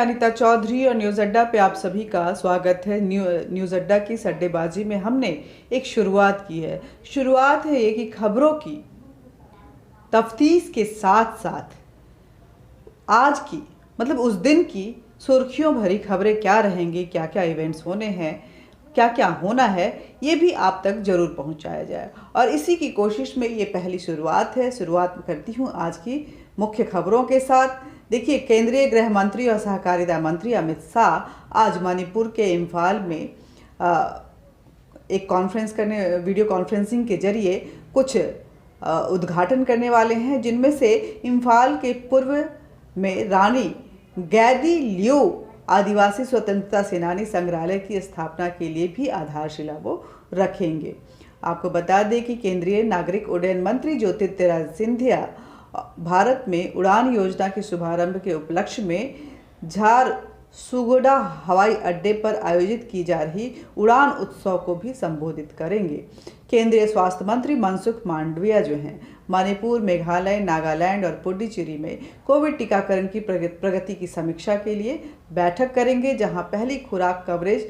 अनीता चौधरी और न्यूज़ अड्डा पे आप सभी का स्वागत है। न्यूज़ अड्डा की सट्टेबाजी में हमने एक शुरुआत की है। शुरुआत है ये कि खबरों की तफ्तीश के साथ साथ आज की मतलब उस दिन की सुर्खियों भरी खबरें क्या रहेंगी, क्या क्या इवेंट्स होने हैं, क्या क्या होना है, ये भी आप तक जरूर पहुंचाया जाए। और इसी की कोशिश में ये पहली शुरुआत है। शुरुआत करती हूँ आज की मुख्य खबरों के साथ। देखिए, केंद्रीय गृह मंत्री और सहकारिता मंत्री अमित शाह आज मणिपुर के इम्फाल में एक वीडियो कॉन्फ्रेंसिंग के जरिए कुछ उद्घाटन करने वाले हैं, जिनमें से इम्फाल के पूर्व में रानी गैदी लियो आदिवासी स्वतंत्रता सेनानी संग्रहालय की स्थापना के लिए भी आधारशिला वो रखेंगे। आपको बता दें कि केंद्रीय नागरिक उड्डयन मंत्री ज्योतिरादित्य सिंधिया भारत में उड़ान योजना के शुभारंभ के उपलक्ष्य में झारसुगुडा हवाई अड्डे पर आयोजित की जा रही उड़ान उत्सव को भी संबोधित करेंगे। केंद्रीय स्वास्थ्य मंत्री मनसुख मांडविया जो हैं, मणिपुर, मेघालय, नागालैंड और पुडुचेरी में कोविड टीकाकरण की प्रगति की समीक्षा के लिए बैठक करेंगे, जहां पहली खुराक कवरेज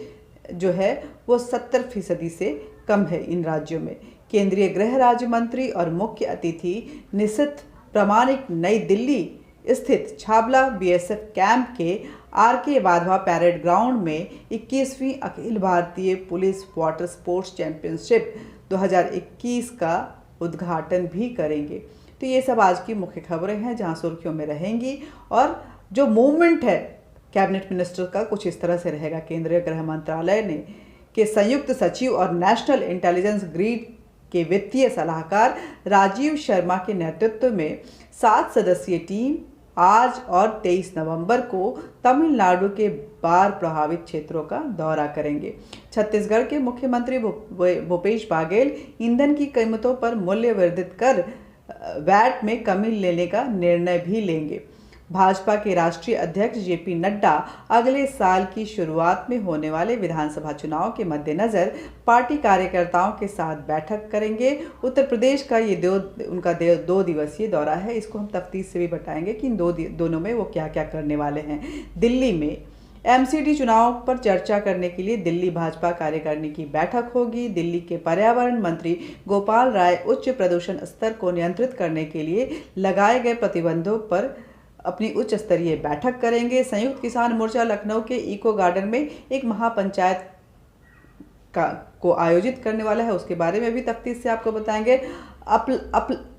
जो है वो 70% से कम है इन राज्यों में। केंद्रीय गृह राज्य मंत्री और मुख्य अतिथि निशित प्रामाणिक नई दिल्ली स्थित छाबला बीएसएफ कैंप के आरके वाधवा पैरेड ग्राउंड में 21वीं Akhil Bharatiya police water sports championship 2021 का उद्घाटन भी करेंगे। तो ये सब आज की मुख्य खबरें हैं जहां सुर्खियों में रहेंगी। और जो मूवमेंट है कैबिनेट मिनिस्टर का कुछ इस तरह से रहेगा। केंद्रीय गृह मंत्रालय ने के संयुक्त सचिव और नेशनल इंटेलिजेंस ग्रिड के वित्तीय सलाहकार राजीव शर्मा के नेतृत्व में 7 सदस्यीय टीम आज और 23 नवंबर को तमिलनाडु के बाढ़ प्रभावित क्षेत्रों का दौरा करेंगे। छत्तीसगढ़ के मुख्यमंत्री भूपेश बघेल ईंधन की कीमतों पर मूल्य वर्धित कर वैट में कमी लेने का निर्णय भी लेंगे। भाजपा के राष्ट्रीय अध्यक्ष जेपी नड्डा अगले साल की शुरुआत में होने वाले विधानसभा चुनाव के मद्देनजर पार्टी कार्यकर्ताओं के साथ बैठक करेंगे। उत्तर प्रदेश का ये उनका 2 दिवसीय दौरा है। इसको हम तफ्तीश से भी बताएंगे कि इन दोनों में वो क्या क्या करने वाले हैं। दिल्ली में एमसीडी चुनाव पर चर्चा करने के लिए दिल्ली भाजपा कार्यकारिणी की बैठक होगी। दिल्ली के पर्यावरण मंत्री गोपाल राय उच्च प्रदूषण स्तर को नियंत्रित करने के लिए लगाए गए प्रतिबंधों पर अपनी उच्च स्तरीय बैठक करेंगे। संयुक्त किसान मोर्चा लखनऊ के इको गार्डन में एक महापंचायत को आयोजित करने वाला है, उसके बारे में भी तफ्तीश से आपको बताएंगे।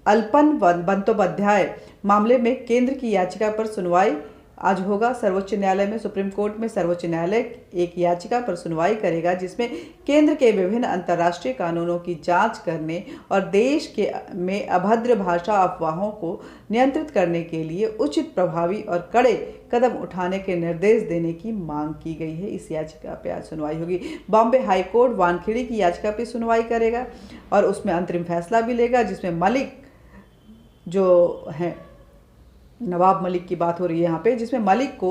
अल्पन बंदोपाध्याय मामले में केंद्र की याचिका पर सुनवाई आज होगा सर्वोच्च न्यायालय में। सुप्रीम कोर्ट में सर्वोच्च न्यायालय एक याचिका पर सुनवाई करेगा, जिसमें केंद्र के विभिन्न अंतर्राष्ट्रीय कानूनों की जांच करने और देश में अभद्र भाषा अफवाहों को नियंत्रित करने के लिए उचित, प्रभावी और कड़े कदम उठाने के निर्देश देने की मांग की गई है। इस याचिका पर आज सुनवाई होगी। बॉम्बे हाईकोर्ट वानखेड़े की याचिका पर सुनवाई करेगा और उसमें अंतरिम फैसला भी लेगा, जिसमें मलिक जो हैं, नवाब मलिक की बात हो रही है यहाँ पे, जिसमें मलिक को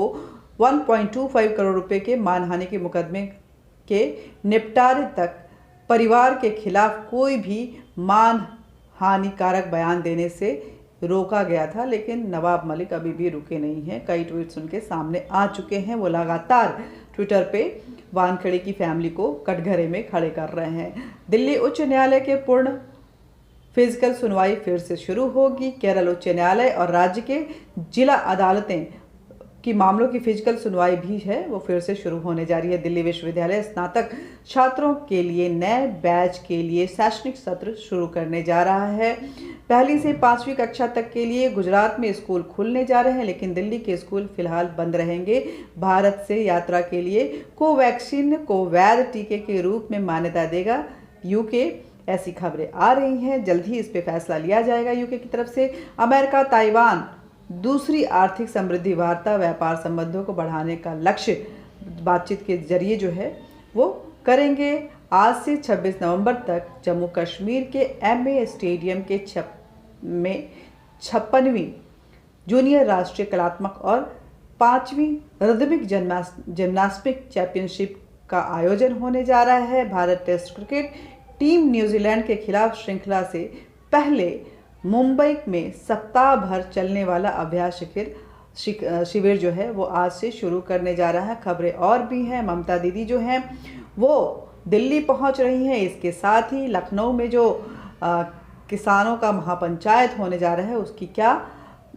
1.25 करोड़ रुपए के मानहानि के मुकदमे के निपटारे तक परिवार के खिलाफ कोई भी मानहानिकारक बयान देने से रोका गया था, लेकिन नवाब मलिक अभी भी रुके नहीं हैं। कई ट्वीट्स उनके सामने आ चुके हैं। वो लगातार ट्विटर पे वानखेड़े की फैमिली को कटघरे में खड़े कर रहे हैं। दिल्ली उच्च न्यायालय के पूर्ण फिजिकल सुनवाई फिर से शुरू होगी। केरल उच्च न्यायालय और राज्य के जिला अदालतें की मामलों की फिजिकल सुनवाई भी है वो फिर से शुरू होने जा रही है। दिल्ली विश्वविद्यालय स्नातक छात्रों के लिए नए बैच के लिए शैक्षणिक सत्र शुरू करने जा रहा है। 1ली से 5वीं कक्षा तक के लिए गुजरात में स्कूल खुलने जा रहे हैं, लेकिन दिल्ली के स्कूल फिलहाल बंद रहेंगे। भारत से यात्रा के लिए कोवैक्सीन को वैध टीके के रूप में मान्यता देगा यूके। ऐसी खबरें आ रही हैं। जल्द ही इस पे फैसला लिया जाएगा यूके की तरफ से। अमेरिका ताइवान दूसरी आर्थिक समृद्धि वार्ता व्यापार संबंधों को बढ़ाने का लक्ष्य बातचीत के जरिए जो है वो करेंगे। आज से 26 नवंबर तक जम्मू कश्मीर के एमए स्टेडियम के में 56वीं जूनियर राष्ट्रीय कलात्मक और 5वीं रिदमिक जिम्नास्टिक चैंपियनशिप का आयोजन होने जा रहा है। Bharat test cricket team New Zealand के खिलाफ श्रृंखला से पहले मुंबई में सप्ताह भर चलने वाला अभ्यास शिविर शिविर जो है वो आज से शुरू करने जा रहा है। खबरें और भी हैं। ममता दीदी जो हैं वो दिल्ली पहुंच रही हैं। इसके साथ ही लखनऊ में जो किसानों का महापंचायत होने जा रहा है उसकी क्या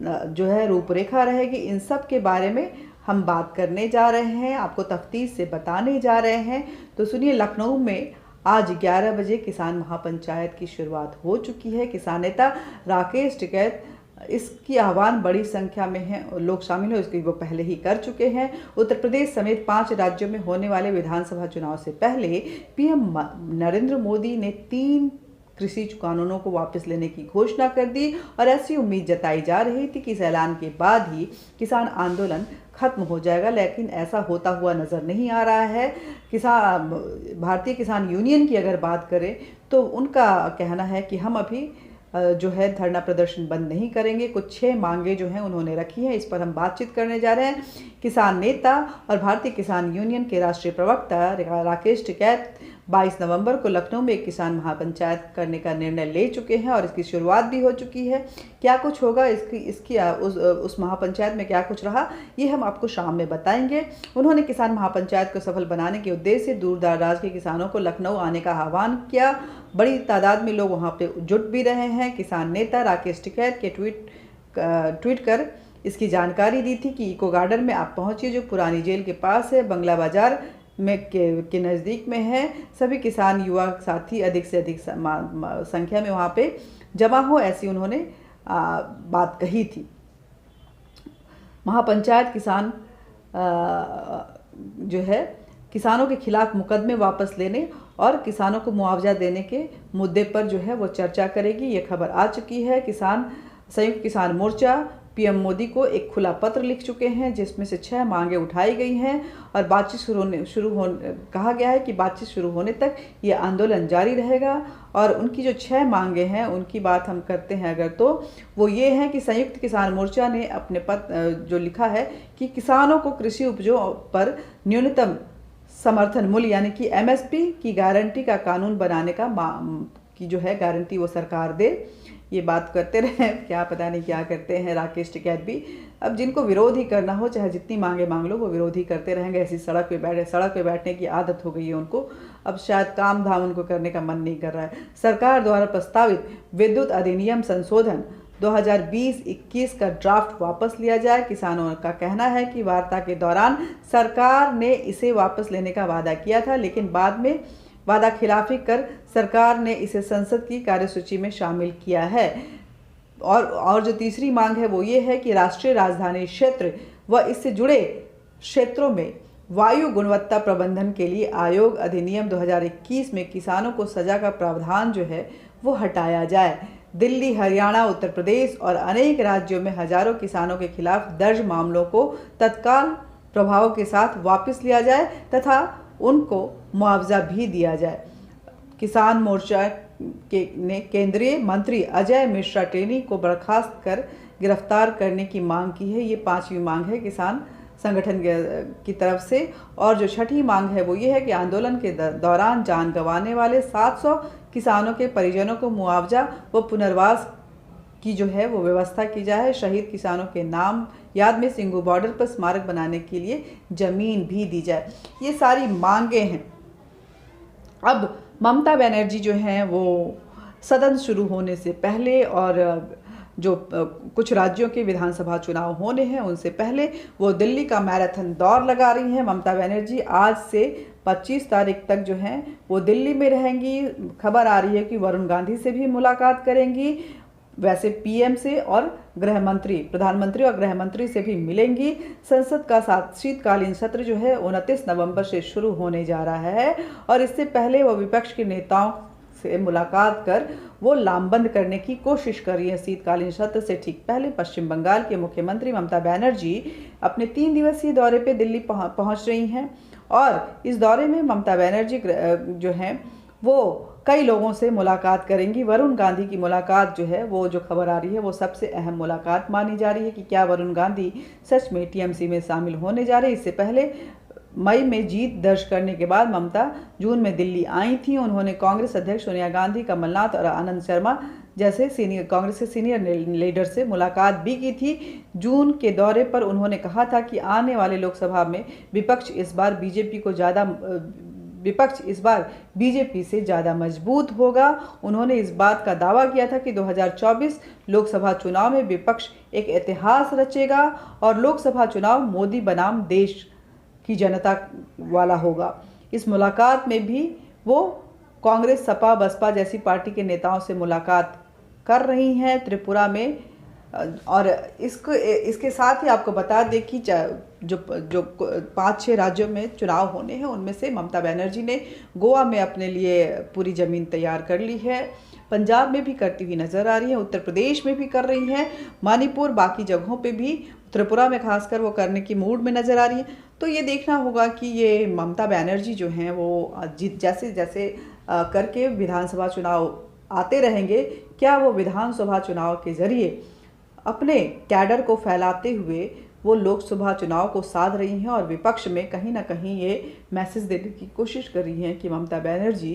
जो है रूपरेखा रहेगी, इन सब के बारे में हम बात करने जा रहे हैं, आपको तफ्तीश से बताने जा रहे हैं। तो सुनिए, लखनऊ में आज 11 बजे किसान महापंचायत की शुरुआत हो चुकी है। किसान नेता राकेश टिकैत इसकी आह्वान बड़ी संख्या में है, लोग शामिल हैं, उसकी वो पहले ही कर चुके हैं। उत्तर प्रदेश समेत 5 राज्यों में होने वाले विधानसभा चुनाव से पहले पीएम नरेंद्र मोदी ने 3 कृषि कानूनों को वापस लेने की घोषणा कर दी और ऐसी उम्मीद जताई जा रही थी कि इस ऐलान के बाद ही किसान आंदोलन खत्म हो जाएगा, लेकिन ऐसा होता हुआ नज़र नहीं आ रहा है। भारतीय किसान यूनियन की अगर बात करें तो उनका कहना है कि हम अभी जो है धरना प्रदर्शन बंद नहीं करेंगे। कुछ 6 मांगे जो हैं उन्होंने रखी हैं, इस पर हम बातचीत करने जा रहे हैं। किसान नेता और भारतीय किसान यूनियन के राष्ट्रीय प्रवक्ता राकेश टिकैत 22 नवंबर को लखनऊ में एक किसान महापंचायत करने का निर्णय ले चुके हैं और इसकी शुरुआत भी हो चुकी है। क्या कुछ होगा उस महापंचायत में, क्या कुछ रहा, ये हम आपको शाम में बताएंगे। उन्होंने किसान महापंचायत को सफल बनाने के उद्देश्य से दूर दराज के किसानों को लखनऊ आने का आह्वान किया। बड़ी तादाद में लोग वहाँ पे जुट भी रहे हैं। किसान नेता राकेश टिकैत के ट्वीट कर इसकी जानकारी दी थी कि इको गार्डन में आप पहुँचिए, जो पुरानी जेल के पास है, बंगला बाजार में के नज़दीक में है। सभी किसान युवा साथी अधिक से अधिक संख्या में वहाँ पे जमा हो, ऐसी उन्होंने बात कही थी। महापंचायत किसान जो है किसानों के खिलाफ मुकदमे वापस लेने और किसानों को मुआवजा देने के मुद्दे पर जो है वो चर्चा करेगी। ये खबर आ चुकी है। संयुक्त किसान मोर्चा पीएम मोदी को एक खुला पत्र लिख चुके हैं जिसमें से 6 मांगे उठाई गई हैं और कहा गया है कि बातचीत शुरू होने तक ये आंदोलन जारी रहेगा। और उनकी जो 6 मांगे हैं उनकी बात हम करते हैं अगर, तो वो ये हैं कि संयुक्त किसान मोर्चा ने अपने पत्र जो लिखा है कि किसानों को कृषि उपजों पर न्यूनतम समर्थन मूल्य यानी कि एमएसपी की गारंटी का कानून बनाने की जो है गारंटी वो सरकार दे। ये बात करते रहे, क्या पता नहीं क्या करते हैं राकेश टिकैत भी। अब जिनको विरोध ही करना हो, चाहे जितनी मांगे मांग लो, वो विरोध ही करते रहेंगे। ऐसी सड़क पे बैठने की आदत हो गई है उनको। अब शायद काम धाम उनको करने का मन नहीं कर रहा है। सरकार द्वारा प्रस्तावित विद्युत अधिनियम संशोधन 2020-21 का ड्राफ्ट वापस लिया जाए। किसानों का कहना है कि वार्ता के दौरान सरकार ने इसे वापस लेने का वादा किया था, लेकिन बाद में वादा खिलाफी कर सरकार ने इसे संसद की कार्यसूची में शामिल किया है। और जो तीसरी मांग है वो ये है कि राष्ट्रीय राजधानी क्षेत्र व इससे जुड़े क्षेत्रों में वायु गुणवत्ता प्रबंधन के लिए आयोग अधिनियम 2021 में किसानों को सजा का प्रावधान जो है वो हटाया जाए। दिल्ली, हरियाणा, उत्तर प्रदेश और अनेक राज्यों में हजारों किसानों के खिलाफ दर्ज मामलों को तत्काल प्रभाव के साथ वापस लिया जाए तथा उनको मुआवजा भी दिया जाए। किसान मोर्चा ने केंद्रीय मंत्री अजय मिश्रा टेनी को बर्खास्त कर गिरफ्तार करने की मांग की है। ये 5वीं मांग है किसान संगठन की तरफ से। और जो 6ठी मांग है वो ये है कि आंदोलन के दौरान जान गंवाने वाले 700 किसानों के परिजनों को मुआवजा व पुनर्वास की जो है वो व्यवस्था की जाए। शहीद किसानों के नाम याद में सिंघू बॉर्डर पर स्मारक बनाने के लिए जमीन भी दी जाए। ये सारी मांगे हैं। अब ममता बनर्जी जो हैं वो सदन शुरू होने से पहले और जो कुछ राज्यों के विधानसभा चुनाव होने हैं उनसे पहले वो दिल्ली का मैराथन दौर लगा रही हैं। ममता बनर्जी आज से 25 तारीख तक जो हैं वो दिल्ली में रहेंगी। खबर आ रही है कि वरुण गांधी से भी मुलाकात करेंगी। वैसे पीएम से और प्रधानमंत्री और गृह मंत्री से भी मिलेंगी। संसद का शीतकालीन सत्र जो है 29 नवंबर से शुरू होने जा रहा है और इससे पहले वो विपक्ष के नेताओं से मुलाकात कर वो लामबंद करने की कोशिश कर रही है। शीतकालीन सत्र से ठीक पहले पश्चिम बंगाल के मुख्यमंत्री ममता बनर्जी अपने 3 दिवसीय दौरे पे दिल्ली पहुंच रही हैं और इस दौरे में ममता बनर्जी जो हैं वो कई लोगों से मुलाकात करेंगी। वरुण गांधी की मुलाकात जो है वो जो खबर आ रही है वो सबसे अहम मुलाकात मानी जा रही है कि क्या वरुण गांधी सच में टीएमसी में शामिल होने जा रहे हैं। इससे पहले मई में जीत दर्ज करने के बाद ममता जून में दिल्ली आई थी। उन्होंने कांग्रेस अध्यक्ष सोनिया गांधी, कमलनाथ और आनंद शर्मा जैसे कांग्रेस के सीनियर लीडर से मुलाकात भी की थी। जून के दौरे पर उन्होंने कहा था कि आने वाले लोकसभा में विपक्ष इस बार बीजेपी से ज़्यादा मजबूत होगा। उन्होंने इस बात का दावा किया था कि 2024 लोकसभा चुनाव में विपक्ष एक इतिहास रचेगा और लोकसभा चुनाव मोदी बनाम देश की जनता वाला होगा। इस मुलाकात में भी वो कांग्रेस, सपा, बसपा जैसी पार्टी के नेताओं से मुलाकात कर रही हैं त्रिपुरा में। और इसके साथ ही आपको बता दें कि जो 5-6 राज्यों में चुनाव होने हैं, उनमें से ममता बनर्जी ने गोवा में अपने लिए पूरी ज़मीन तैयार कर ली है, पंजाब में भी करती हुई नज़र आ रही है, उत्तर प्रदेश में भी कर रही हैं, मणिपुर, बाकी जगहों पे भी, त्रिपुरा में खासकर वो करने की मूड में नज़र आ रही है। तो ये देखना होगा कि ये ममता बनर्जी जो हैं वो जैसे जैसे करके विधानसभा चुनाव आते रहेंगे, क्या वो विधानसभा चुनाव के ज़रिए अपने कैडर को फैलाते हुए वो लोकसभा चुनाव को साध रही हैं और विपक्ष में कहीं ना कहीं ये मैसेज देने की कोशिश कर रही हैं कि ममता बनर्जी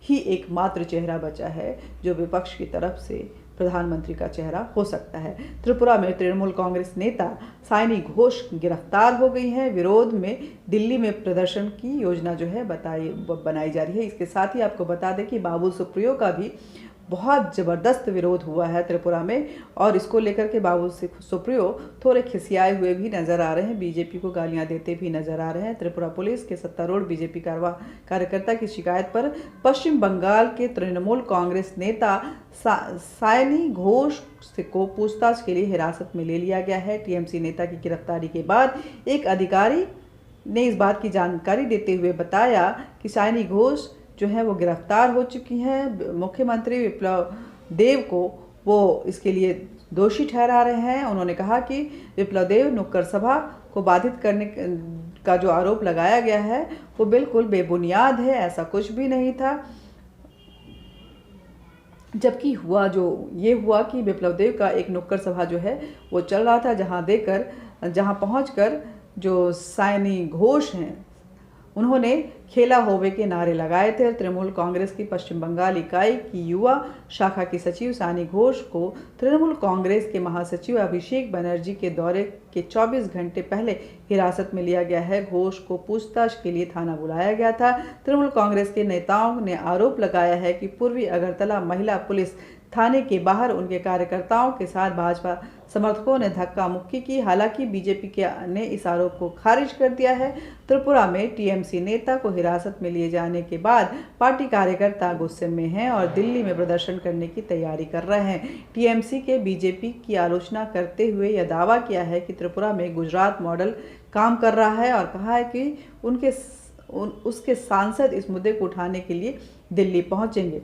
ही एकमात्र चेहरा बचा है जो विपक्ष की तरफ से प्रधानमंत्री का चेहरा हो सकता है। त्रिपुरा में तृणमूल कांग्रेस नेता सायनी घोष गिरफ्तार हो गई हैं। विरोध में दिल्ली में प्रदर्शन की योजना जो है बनाई जा रही है। इसके साथ ही आपको बता दें कि बाबुल सुप्रियो का भी बहुत ज़बरदस्त विरोध हुआ है त्रिपुरा में, और इसको लेकर के बाबुल सुप्रियो थोड़े खिसियाए हुए भी नज़र आ रहे हैं, बीजेपी को गालियां देते भी नज़र आ रहे हैं। त्रिपुरा पुलिस के सत्तारूढ़ बीजेपी कार्यकर्ता की शिकायत पर पश्चिम बंगाल के तृणमूल कांग्रेस नेता सायनी घोष को पूछताछ के लिए हिरासत में ले लिया गया है। टीएमसी नेता की गिरफ्तारी के बाद एक अधिकारी ने इस बात की जानकारी देते हुए बताया कि सायनी घोष जो है वो गिरफ्तार हो चुकी हैं। मुख्यमंत्री विप्लव देव को वो इसके लिए दोषी ठहरा रहे हैं। उन्होंने कहा कि विप्लव देव नुक्कड़ सभा को बाधित करने का जो आरोप लगाया गया है वो बिल्कुल बेबुनियाद है, ऐसा कुछ भी नहीं था। जबकि हुआ कि विप्लव देव का एक नुक्कड़ सभा जो है वो चल रहा था, जहां पहुंचकर जो सायनी घोष हैं उन्होंने खेला होवे के नारे लगाए थे। तृणमूल कांग्रेस की पश्चिम बंगाल इकाई की युवा शाखा की सचिव सायनी घोष को तृणमूल कांग्रेस के महासचिव अभिषेक बनर्जी के दौरे के 24 घंटे पहले हिरासत में लिया गया है। घोष को पूछताछ के लिए थाना बुलाया गया था। तृणमूल कांग्रेस के नेताओं ने आरोप लगाया है कि पूर्वी अगरतला महिला पुलिस थाने के बाहर उनके कार्यकर्ताओं के साथ भाजपा समर्थकों ने धक्का मुक्की की। हालांकि बीजेपी ने इस आरोप को खारिज कर दिया है। त्रिपुरा में टीएमसी नेता को हिरासत में लिए जाने के बाद पार्टी कार्यकर्ता गुस्से में हैं और दिल्ली में प्रदर्शन करने की तैयारी कर रहे हैं। टीएमसी के बीजेपी की आलोचना करते हुए यह दावा किया है कि त्रिपुरा में गुजरात मॉडल काम कर रहा है और कहा है कि उसके सांसद इस मुद्दे को उठाने के लिए दिल्ली पहुंचेंगे।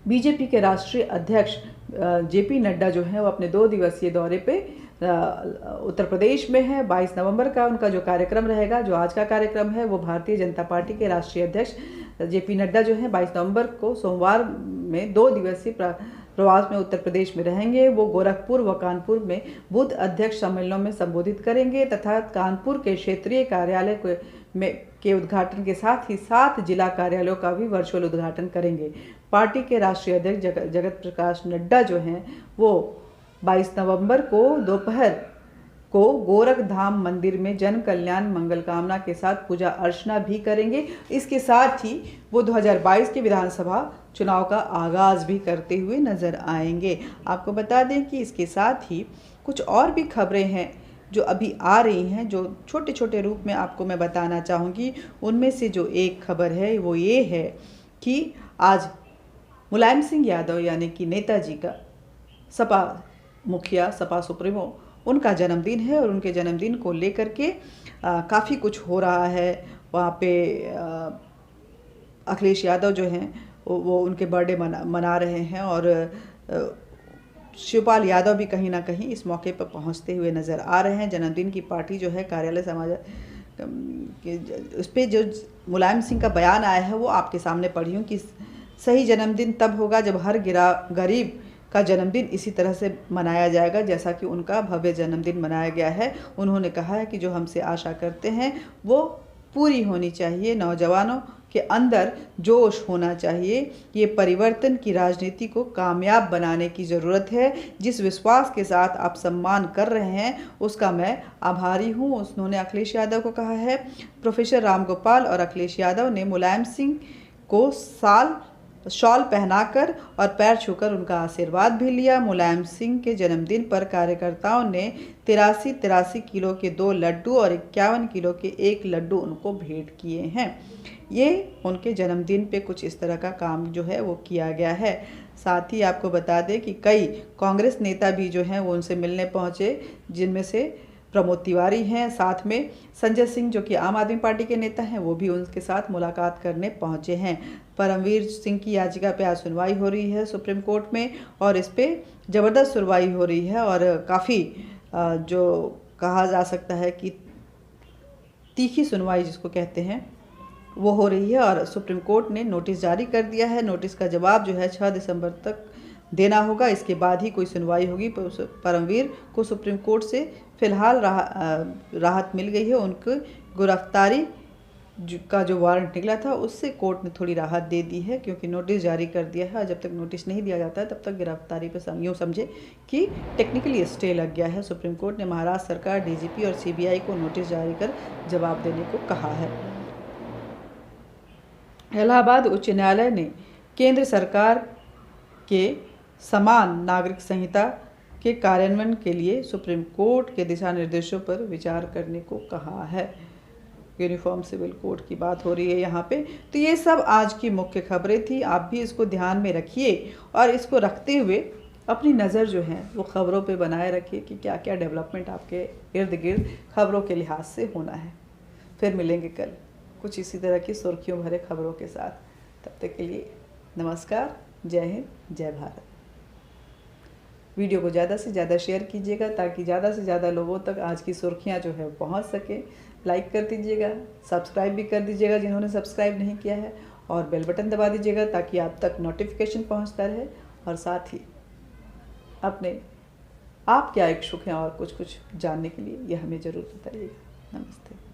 बीजेपी के राष्ट्रीय अध्यक्ष जेपी नड्डा जो है वो अपने 2 दिवसीय दौरे पे उत्तर प्रदेश में है। 22 नवंबर का उनका जो कार्यक्रम रहेगा, जो आज का कार्यक्रम है, वो भारतीय जनता पार्टी के राष्ट्रीय अध्यक्ष जेपी नड्डा जो है 22 नवंबर को सोमवार में 2 दिवसीय प्रवास में उत्तर प्रदेश में रहेंगे। वो गोरखपुर व कानपुर में बूथ अध्यक्ष सम्मेलनों में संबोधित करेंगे तथा कानपुर के क्षेत्रीय कार्यालय के उद्घाटन के साथ ही 7 जिला कार्यालयों का भी वर्चुअल उद्घाटन करेंगे। पार्टी के राष्ट्रीय अध्यक्ष जगत प्रकाश नड्डा जो हैं वो 22 नवंबर को दोपहर को गोरखधाम मंदिर में जन कल्याण मंगल कामना के साथ पूजा अर्चना भी करेंगे। इसके साथ ही वो 2022 के विधानसभा चुनाव का आगाज भी करते हुए नजर आएंगे। आपको बता दें कि इसके साथ ही कुछ और भी खबरें हैं जो अभी आ रही हैं, जो छोटे छोटे रूप में आपको मैं बताना चाहूँगी। उनमें से जो एक खबर है वो ये है कि आज मुलायम सिंह यादव यानी कि नेताजी का सपा मुखिया, सपा सुप्रीमो, उनका जन्मदिन है और उनके जन्मदिन को लेकर के काफ़ी कुछ हो रहा है। वहाँ पे अखिलेश यादव जो हैं वो उनके बर्थडे मना रहे हैं और शिवपाल यादव भी कहीं ना कहीं इस मौके पर पहुंचते हुए नज़र आ रहे हैं। जन्मदिन की पार्टी जो है कार्यालय समाज उस पर जो मुलायम सिंह का बयान आया है वो आपके सामने पढ़ी हूँ कि सही जन्मदिन तब होगा जब हर गरीब का जन्मदिन इसी तरह से मनाया जाएगा जैसा कि उनका भव्य जन्मदिन मनाया गया है। उन्होंने कहा है कि जो हमसे आशा करते हैं वो पूरी होनी चाहिए। नौजवानों के अंदर जोश होना चाहिए। ये परिवर्तन की राजनीति को कामयाब बनाने की ज़रूरत है। जिस विश्वास के साथ आप सम्मान कर रहे हैं उसका मैं आभारी हूँ, उन्होंने अखिलेश यादव को कहा है। प्रोफेसर रामगोपाल और अखिलेश यादव ने मुलायम सिंह को शॉल पहनाकर और पैर छूकर उनका आशीर्वाद भी लिया। मुलायम सिंह के जन्मदिन पर कार्यकर्ताओं ने 83 किलो के 2 लड्डू और 51 किलो के 1 लड्डू उनको भेंट किए हैं। ये उनके जन्मदिन पे कुछ इस तरह का काम जो है वो किया गया है। साथ ही आपको बता दें कि कई कांग्रेस नेता भी जो हैं वो उनसे मिलने पहुंचे, जिनमें से प्रमोद तिवारी हैं, साथ में संजय सिंह जो कि आम आदमी पार्टी के नेता हैं वो भी उनके साथ मुलाकात करने पहुंचे हैं। परमवीर सिंह की याचिका पे आज सुनवाई हो रही है सुप्रीम कोर्ट में और इस पे ज़बरदस्त सुनवाई हो रही है और काफ़ी जो कहा जा सकता है कि तीखी सुनवाई जिसको कहते हैं वो हो रही है और सुप्रीम कोर्ट ने नोटिस जारी कर दिया है। नोटिस का जवाब जो है 6 दिसंबर तक देना होगा, इसके बाद ही कोई सुनवाई होगी। परमवीर को सुप्रीम कोर्ट से फिलहाल राहत मिल गई है। उनकी गिरफ्तारी का जो वारंट निकला था उससे कोर्ट ने थोड़ी राहत दे दी है, क्योंकि नोटिस जारी कर दिया है। जब तक नोटिस नहीं दिया जाता है तब तक गिरफ्तारी पर यूँ समझे कि टेक्निकली स्टे लग गया है। सुप्रीम कोर्ट ने महाराष्ट्र सरकार, डीजीपी और सीबीआई को नोटिस जारी कर जवाब देने को कहा है। इलाहाबाद उच्च न्यायालय ने केंद्र सरकार के समान नागरिक संहिता के कार्यान्वयन के लिए सुप्रीम कोर्ट के दिशा निर्देशों पर विचार करने को कहा है। यूनिफॉर्म सिविल कोड की बात हो रही है यहाँ पे। तो ये सब आज की मुख्य खबरें थी, आप भी इसको ध्यान में रखिए और इसको रखते हुए अपनी नज़र जो है वो खबरों पे बनाए रखिए कि क्या क्या डेवलपमेंट आपके इर्द गिर्द खबरों के लिहाज से होना है। फिर मिलेंगे कल कुछ इसी तरह की सुर्खियों भरे खबरों के साथ। तब तक के लिए नमस्कार, जय हिंद, जय भारत। वीडियो को ज़्यादा से ज़्यादा शेयर कीजिएगा ताकि ज़्यादा से ज़्यादा लोगों तक आज की सुर्खियाँ जो है पहुँच सके। लाइक कर दीजिएगा, सब्सक्राइब भी कर दीजिएगा जिन्होंने सब्सक्राइब नहीं किया है, और बेल बटन दबा दीजिएगा ताकि आप तक नोटिफिकेशन पहुँचता रहे। और साथ ही अपने आप क्या इच्छुक हैं और कुछ जानने के लिए यह हमें ज़रूर बताइएगा। नमस्ते।